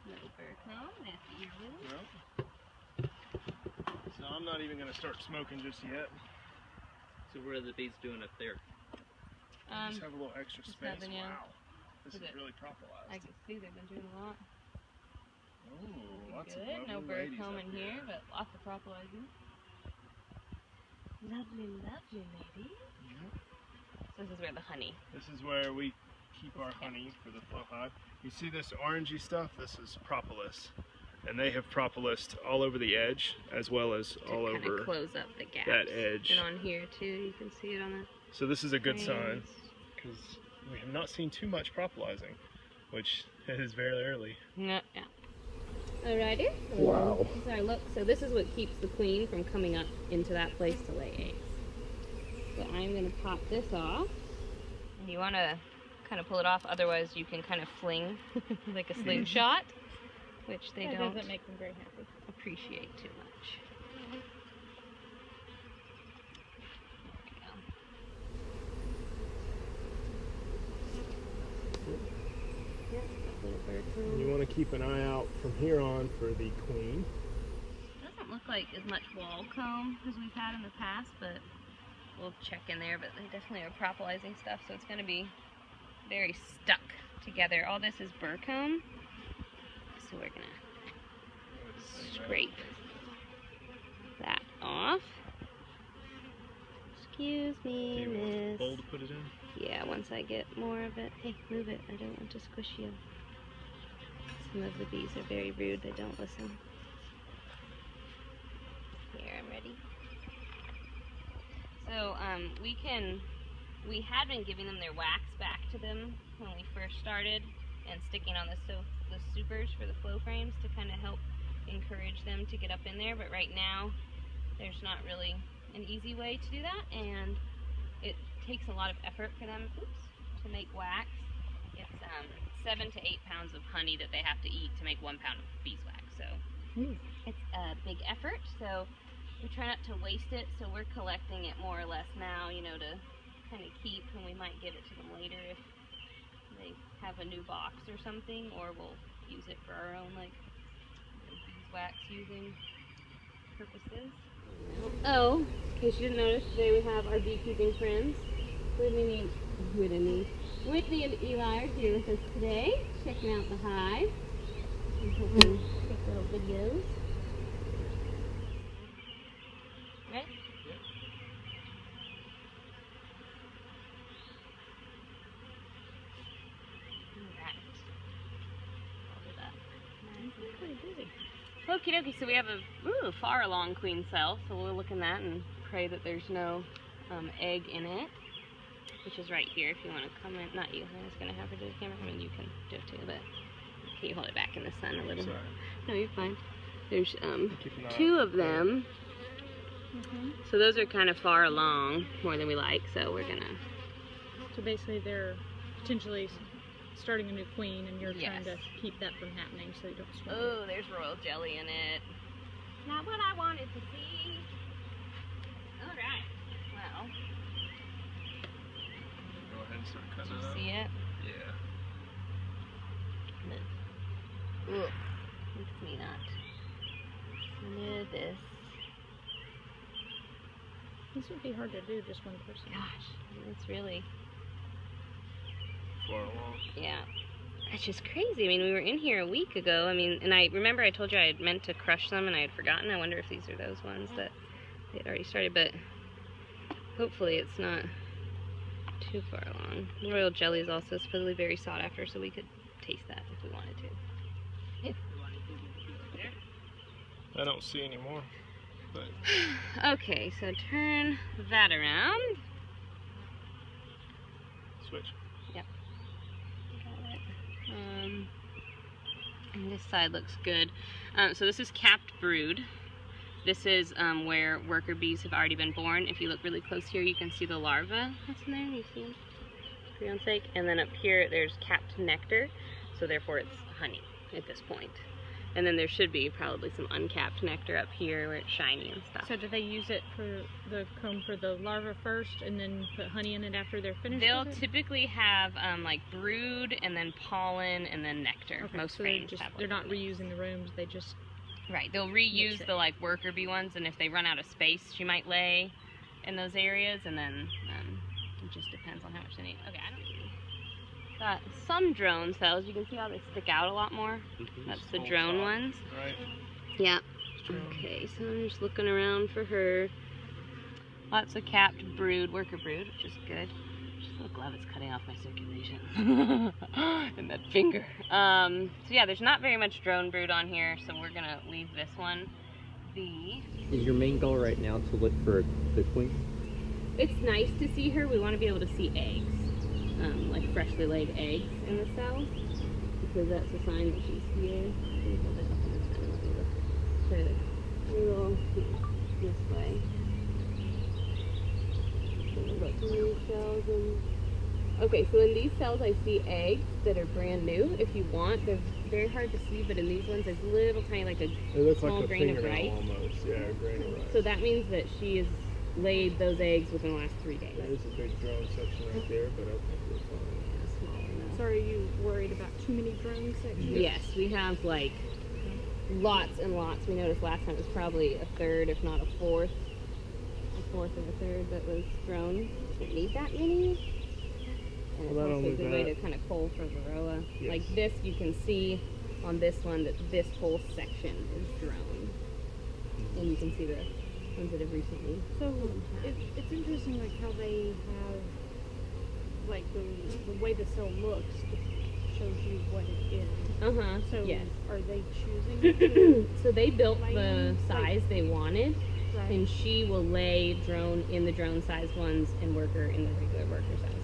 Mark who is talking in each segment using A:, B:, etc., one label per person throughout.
A: No bear comb, that's earwig.
B: No. So I'm not even going to start smoking just yet.
C: So what are the bees doing up there?
B: Just have a little extra space. Wow. This is really propolised.
A: I can see they've been doing a lot.
B: Oh, lots of
A: good.
B: lovely
A: No bird
B: ladies
A: comb
B: up
A: in here, but lots of propolising. Lovely, lovely lady.
B: Yep.
A: So this is where the honey.
B: This is where we keep our honey for the flow hive. You see this orangey stuff? This is propolis. And they have propolis all over the edge, as well as all over
A: close up the gaps.
B: that edge.
A: And on here too, you can see it on the
B: So this is a good sign, because we have not seen too much propolising, which is very early.
A: Yeah. Alrighty.
B: Wow.
A: This is our look. So this is what keeps the queen from coming up into that place to lay eggs. So I'm going to pop this off. And you want to kind of pull it off, otherwise you can kind of fling like a slingshot, which they don't
D: doesn't make them very happy.
A: Appreciate too much.
B: You want to keep an eye out from here on for the queen.
A: Doesn't look like as much wall comb as we've had in the past, but we'll check in there. But they definitely are propolising stuff, so it's going to be very stuck together. All this is burr comb, so we're going to scrape that off. Excuse me,
B: Do you want
A: miss.
B: a bowl to put it in?
A: Yeah, once I get more of it. Hey, move it. I don't want to squish you. Some of the bees are very rude. They don't listen. Here, I'm ready. So, we had been giving them their wax back to them when we first started and sticking on the supers for the flow frames to kind of help encourage them to get up in there. But right now, there's not really an easy way to do that, and it takes a lot of effort for them to make wax. It's 7 to 8 pounds of honey that they have to eat to make 1 pound of beeswax. So it's a big effort. So we try not to waste it. So we're collecting it more or less now, you know, to kind of keep, and we might give it to them later if they have a new box or something, or we'll use it for our own like beeswax using purposes. Oh, in case you didn't notice, today we have our beekeeping friends, Whitney and Eli are here with us today, checking out the hive and taking quick little videos. Right?
B: Yep. Okie dokie, so we have a far along queen cell, so we'll look in that and pray that there's no egg in it, which is right here if you want to come in. Not you, I was going to have her do the camera. I mean, you can do it too, but can you hold it back in the sun a little? Sorry.
A: No, you're fine. There's 2 of them. So those are kind of far along, more than we like, so we're going to...
D: So basically they're potentially starting a new queen, and you're trying to keep that from happening so you don't swallow.
A: Oh, there's royal jelly in it. Not what I wanted to see. Alright, well.
B: Go ahead and start cutting
A: Did
B: it
A: you
B: up.
A: see it?
B: Yeah.
A: Ugh. Makes me not. Look at this.
D: This would be hard to do, just one person.
A: Gosh, it's really...
B: Far along.
A: Yeah. That's just crazy. I mean, we were in here a week ago. I mean, and I remember I told you I had meant to crush them and I had forgotten. I wonder if these are those ones that they had already started, but hopefully it's not too far along. Royal jelly is also supposedly very sought after, so we could taste that if we wanted to. If we wanted to.
B: I don't see any more, but...
A: Okay, so turn that around.
B: Switch.
A: Yep. Got it. And this side looks good. So this is capped brood. This is where worker bees have already been born. If you look really close here, you can see the larva that's in there. You see them? For your own sake. And then up here, there's capped nectar. So therefore, it's honey at this point.
B: And then there should be probably some uncapped nectar up here where it's shiny and stuff.
D: So do they use it for the comb for the larva first and then put honey in it after they're finished
B: They'll
D: with it?
B: typically have like brood and then pollen and then nectar.
D: Okay,
B: Most
D: so
B: frames have
D: they're not
B: like that.
D: reusing the rooms, they just...
B: Right, they'll reuse the like worker bee ones, and if they run out of space, she might lay in those areas, and then it just depends on how much they need. Okay, I don't need. Got some drone cells. You can see how they stick out a lot more. That's the drone ones.
E: Right.
B: Yeah. Okay, so I'm just looking around for her. Lots of capped brood, worker brood, which is good. Just so glad it's cutting off my circulation. And that finger. So yeah, there's not very much drone brood on here, so we're gonna leave this one be.
C: Is your main goal right now to look for the queen?
B: It's nice to see her. We want to be able to see eggs, like freshly laid eggs in the cells, because that's a sign that she's here. Let me hold it up in this time. Let me look. We'll this way. Cells and... Okay, so in these cells I see eggs that are brand new. If you want, they're very hard to see, but in these ones there's little tiny, like a
E: It looks
B: small
E: like a
B: grain of
E: fingernail
B: rice.
E: almost. Yeah, a grain of rice.
B: So that means that she has laid those eggs within the last 3 days.
E: There's a big drone section right there, but I think we're fine.
B: Yeah, small enough.
D: So are you worried about too many drone sections?
B: Yes, we have like lots and lots. We noticed last time it was probably a third, if not a fourth of a third that was drone. Don't need that many. And it's
E: Well, not
B: also a
E: only
B: good way to
E: that-
B: kind of cull for varroa.
E: Yes.
B: Like this, you can see on this one that this whole section is drone. And you can see the ones that have recently.
D: So it's interesting like how they have like the way the cell looks just shows you what it is.
B: Uh-huh.
D: So
B: yes.
D: are they choosing
B: So they built the
D: Laying,
B: size they wanted.
D: right?
B: And she will lay drone in the drone size ones and worker in the regular worker size ones.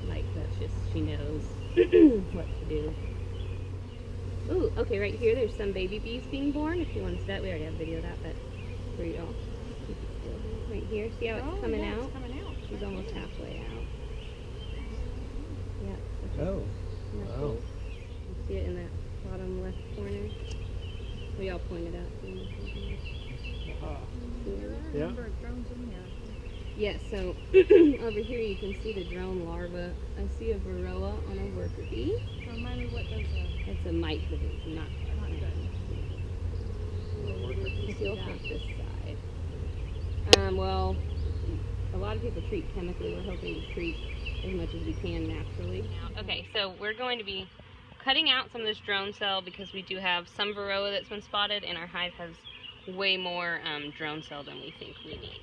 B: Like that's just, she knows what to do. Ooh, okay, right here there's some baby bees being born. If you want to see that, we already have video of that, but for you all. Keep it still. Right here, see how it's coming
D: yeah,
B: out?
D: It's coming out.
B: She's almost halfway out. Yeah. So
E: Oh,
B: isn't that
E: wow.
B: cool? You see it in that bottom left corner? We all pointed out.
E: Yeah.
D: Number of drones in here.
B: Yeah, so over here you can see the drone larva. I see a varroa on a worker bee.
D: Remind me what those are.
B: It's a mite disease, not
D: Good.
B: You'll have this side. Well, a lot of people treat chemically. We're hoping to treat as much as we can naturally. Okay, so we're going to be cutting out some of this drone cell because we do have some varroa that's been spotted, and our hive has way more drone cell than we think we need.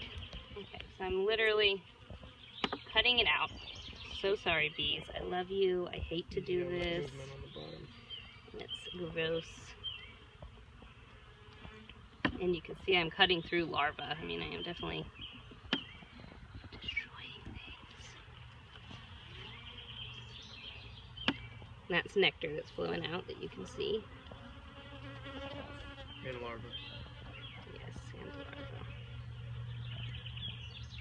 B: Okay, so I'm literally cutting it out. So sorry, bees. I love you. I hate to do this.
E: Movement on the bottom.
B: It's gross. And you can see I'm cutting through larvae. I mean, I am definitely destroying things. And that's nectar that's flowing out that you can see.
E: And larva.
B: Yes, and larva.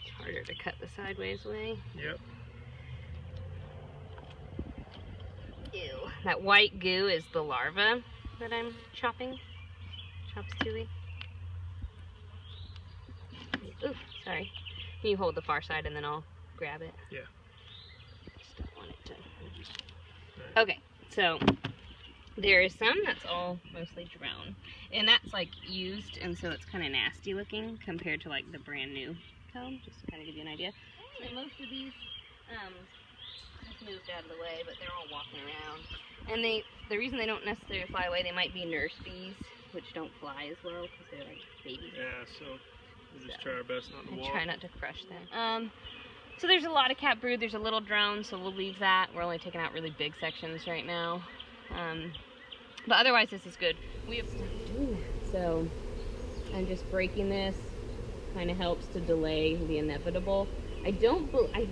B: It's harder to cut the sideways way.
E: Yep.
B: Ew. That white goo is the larva that I'm chopping. Chop suey. Ooh, sorry. Can you hold the far side and then I'll grab it?
E: Yeah.
B: Just don't want it to. Okay, so there is some that's all mostly drone. And that's like used, and so it's kind of nasty looking compared to like the brand new comb, just to kind of give you an idea. And most of these just moved out of the way, but they're all walking around. And the reason they don't necessarily fly away, they might be nurse bees, which don't fly as well because they're like babies.
E: Yeah, so we'll just try our best not to
B: I
E: walk.
B: try not to crush them. So there's a lot of cat brood. There's a little drone, so we'll leave that. We're only taking out really big sections right now. But otherwise, this is good. We have stuff to do. So I'm just breaking this. Kind of helps to delay the inevitable. I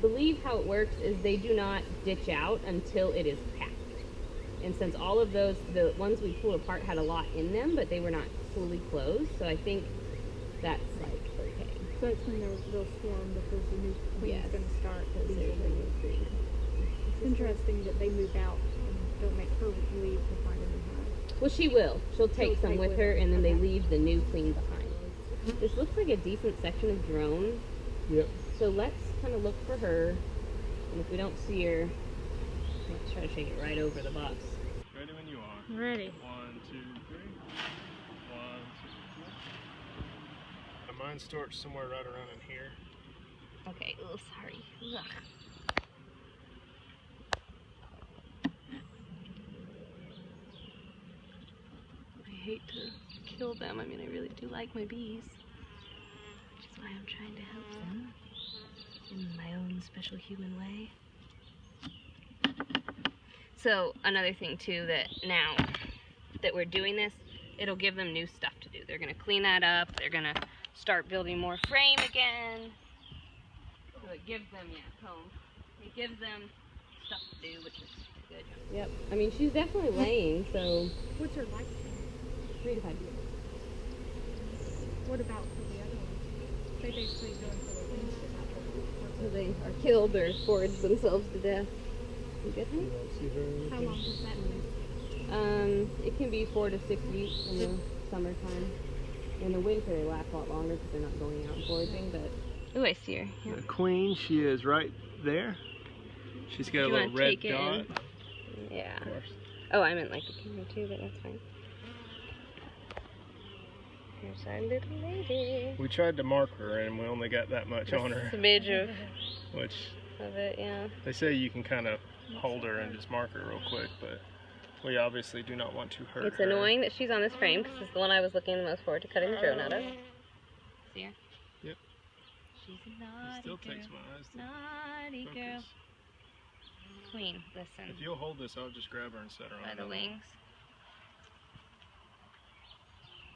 B: believe how it works is they do not ditch out until it is packed. And since all of those, the ones we pulled apart had a lot in them, but they were not fully closed, so I think that's like okay.
D: So that's when they'll swarm because the new queen's
B: Yes.
D: going to start.
B: Because there's a new queen.
D: It's interesting that they move out and don't make her leave to find a new hive.
B: Well, she will. She'll take some
D: take
B: with
D: with
B: her,
D: her.
B: and then they
D: Okay.
B: leave the new queen behind. This looks like a decent section of drone.
E: Yep.
B: So let's kind of look for her, and if we don't see her, let's try to shake it right over the box.
E: Ready when you are.
D: Ready.
E: 1, 2, 3. 1, 2, 3. Mine starts somewhere right around in here.
B: Okay, oh, sorry. Ugh. I hate to kill them. I mean, I really do like my bees, which is why I'm trying to help them in my own special human way. So another thing too, that now that we're doing this, it'll give them new stuff to do. They're gonna clean that up. They're gonna start building more frame again. So it gives them, comb. It gives them stuff to do, which is good. Yep. I mean, she's definitely laying, so
D: What's her lifespan?
B: 3 to 5 years.
D: What about for the other ones? They basically go until their wings get out.
B: So they are killed or forage themselves to death. You good, honey?
E: You don't see her or
D: How
E: anything?
D: long does that take?
B: It can be 4 to 6 weeks in the summertime. In the winter, they last a lot longer because they're not going out and foraging, but... Oh, I see her. Yeah.
E: The queen, she is right there. She's got a
B: You
E: little
B: wanna
E: red
B: take it
E: dot.
B: in? Yeah.
E: Of course.
B: Oh, I meant like the camera too, but that's fine. Here's our little lady.
E: We tried to mark her and we only got that much on her,
B: Smidge
E: which
B: of it, yeah.
E: they say you can kind of hold her and just mark her real quick, but we obviously do not want to hurt
B: It's
E: her.
B: annoying that she's on this frame because it's the one I was looking the most forward to cutting the drone out of. See her?
E: Yep.
B: She's a
E: It
B: naughty
E: still
B: girl.
E: takes my eyes to
B: Naughty girl.
E: focus.
B: Queen, listen.
E: If you'll hold this, I'll just grab her and set her on
B: By the
E: another
B: wings.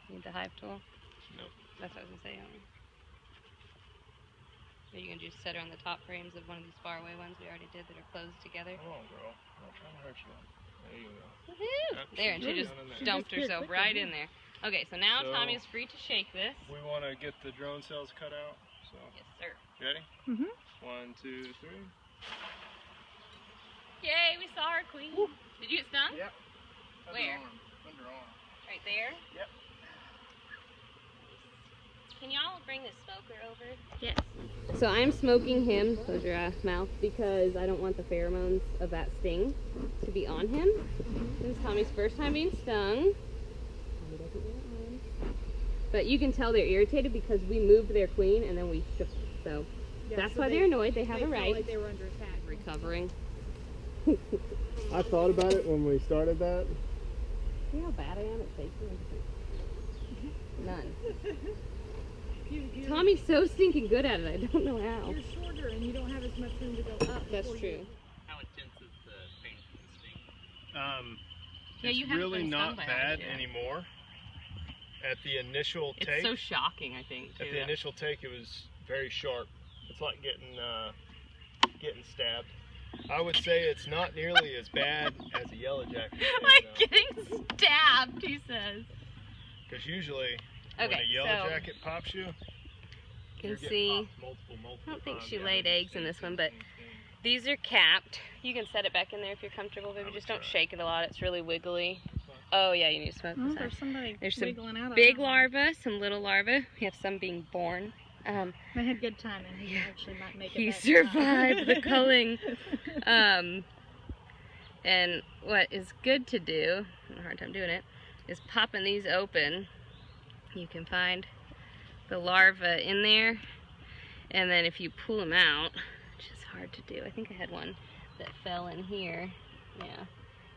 B: Need the hive tool?
E: Nope.
B: That's what I was gonna say. Are you gonna just set her on the top frames of one of these faraway ones we already did that are closed together?
E: Come on, girl. I'm not trying to hurt you. There you go.
B: Woohoo!
E: Yep,
B: There, and she
E: she's
B: just
E: down in there.
B: dumped
D: disappeared
B: herself
D: quickly,
B: right
D: huh?
B: in there. Okay, so now
E: So-
B: Tommy is free to shake this.
E: We want to get the drone cells cut out. So,
B: Yes, sir.
E: ready?
D: Mm-hmm.
E: 1, 2, 3.
B: Yay, we saw our queen. Did you get stung?
E: Yep.
B: Where?
E: Underarm.
B: Right there?
E: Yep.
B: Can y'all bring the smoker over?
D: Yes.
B: So I'm smoking him, close your mouth, because I don't want the pheromones of that sting to be on him. This is Tommy's first time being stung. Tommy doesn't get on. But you can tell they're irritated because we moved their queen and then we shook them. So that's why they're annoyed. They have a
D: felt
B: right.
D: like they were under attack.
B: Recovering.
E: I thought about it when we started that.
B: See how bad I am at shaking? None.
D: You're,
B: Tommy's so stinking good at it. I don't know how.
D: You're shorter and you don't have as much room to go up.
B: That's
D: before
B: true.
D: you-
C: How intense is the pain from the sting?
B: Yeah, you
E: It's
B: haven't
E: really
B: been stung
E: not
B: by
E: bad
B: ours yet.
E: anymore. At the initial
B: It's
E: take,
B: so shocking, I think, too.
E: at the initial take, it was very sharp. It's like getting stabbed. I would say it's not nearly as bad as a yellow jacket.
B: Like getting stabbed, he says.
E: Because usually, when
B: Okay,
E: a yellow
B: so
E: jacket pops you,
B: you
E: you're
B: can
E: getting
B: see
E: popped multiple
B: I don't think
E: times.
B: she
E: Yeah,
B: laid
E: I
B: eggs in this one, but these are capped. You can set it back in there if you're comfortable, baby.
E: would
B: Just don't
E: try.
B: shake it a lot. It's really wiggly.
E: fine.
B: Oh yeah, you need to smoke
D: Oh,
B: this out.
D: there's somebody
B: There's some
D: wiggling out of
B: Big
D: that one.
B: larvae, some little larvae. We have some being born.
D: They had good timing. He
B: Yeah.
D: actually might make it
B: He
D: back
B: survived the
D: time.
B: culling. And what is good to do, I have a hard time doing it, is popping these open. You can find the larva in there, and then if you pull them out, which is hard to do. I think I had one that fell in here. Yeah,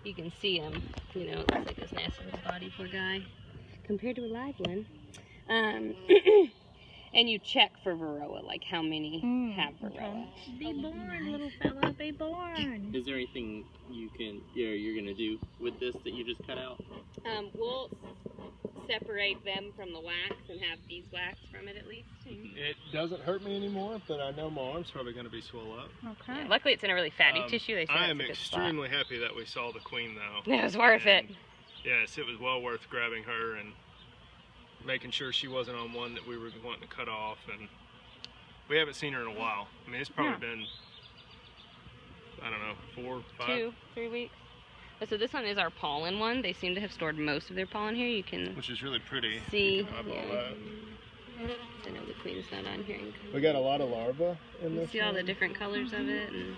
B: you can see him. You know, it looks like this nasty little body, poor guy, compared to a live one. And you check for varroa, like how many have varroa.
D: Be born, little fella. Be born.
C: Is there anything you're gonna do with this that you just cut out?
B: We'll separate them from the wax and have beeswax from it at least.
E: It doesn't hurt me anymore, but I know my arm's probably going to be swell up.
D: Okay.
B: Yeah, luckily it's in a really fatty tissue. They say
E: I
B: that's
E: am
B: a good spot.
E: extremely happy that we saw the queen, though.
B: It was worth it.
E: And yes, it was well worth grabbing her and making sure she wasn't on one that we were wanting to cut off. And we haven't seen her in a while. I mean, it's probably been, I don't know, 4, 5.
B: 2, 3 weeks. So this one is our pollen one. They seem to have stored most of their pollen here. You can
E: Which is really pretty.
B: see.
E: Eyeball
B: Yeah.
E: that.
B: I know the queen's not on here.
E: We got a lot of larvae in
B: You
E: this.
B: see all the
E: one.
B: different colors of it, and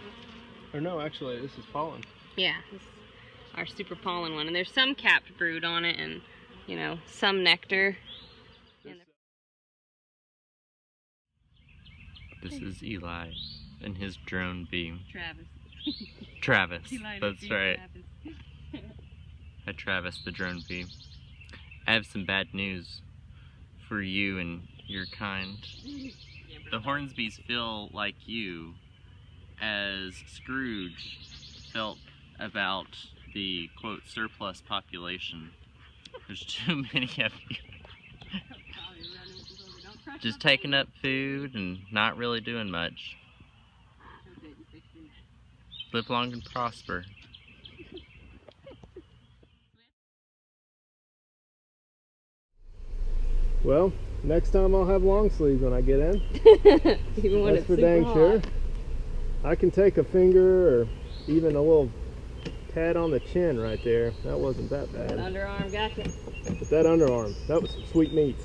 E: Or no, actually, this is pollen.
B: yeah, this is our super pollen one. And there's some capped brood on it, and you know, some nectar.
C: This is Eli and his drone bee.
B: Travis.
C: Travis,
B: Eli and
C: that's
B: his
C: right.
B: Travis.
C: Hi Travis, the drone bee. I have some bad news for you and your kind. The Hornsbys feel like you, as Scrooge felt about the, quote, surplus population. There's too many of you. Just taking up food and not really doing much. Live long and prosper.
E: Well, next time I'll have long sleeves when I get in.
B: Even when
E: That's
B: it's
E: for
B: super
E: dang
B: hot.
E: sure. I can take a finger or even a little tad on the chin right there. That wasn't that bad.
B: Underarm, gotcha.
E: But that underarm, that was some sweet meats.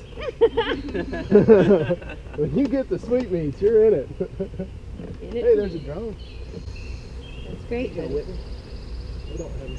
E: When you get the sweet meats, you're in it. Hey, there's a drone.
B: That's great.
E: Yeah, Whitney. We don't have a